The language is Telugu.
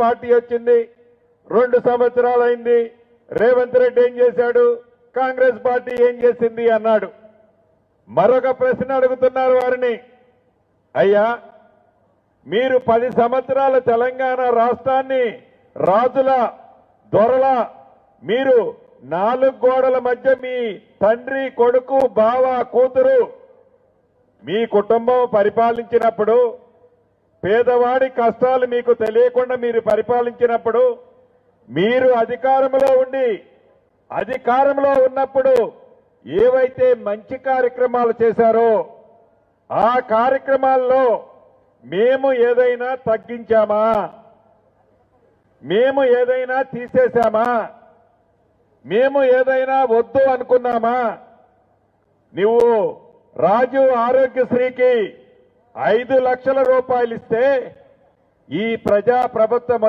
పార్టీ వచ్చింది 2 సంవత్సరాలైంది రేవంత్ రెడ్డి ఏం చేశాడు కాంగ్రెస్ పార్టీ ఏం చేసింది అన్నాడు మరొక ప్రశ్న అడుగుతున్నారు వారిని అయ్యా మీరు 10 సంవత్సరాల తెలంగాణ రాష్ట్రాన్ని రాజుల దొరల మీరు 4 గోడల మధ్య మీ తండ్రి కొడుకు బావ కూతురు మీ కుటుంబం పరిపాలించినప్పుడు పేదవాడి కష్టాలు మీకు తెలియకుండా మీరు పరిపాలించినప్పుడు మీరు అధికారంలో ఉన్నప్పుడు ఏవైతే మంచి కార్యక్రమాలు చేశారో ఆ కార్యక్రమాల్లో మేము ఏదైనా తగ్గించామా మేము ఏదైనా తీసేశామా మేము ఏదైనా వద్దు అనుకున్నామా నువ్వు రాజు ఆరోగ్యశ్రీకి 5 లక్షల రూపాయలు ఇస్తే ఈ ప్రజా ప్రభుత్వం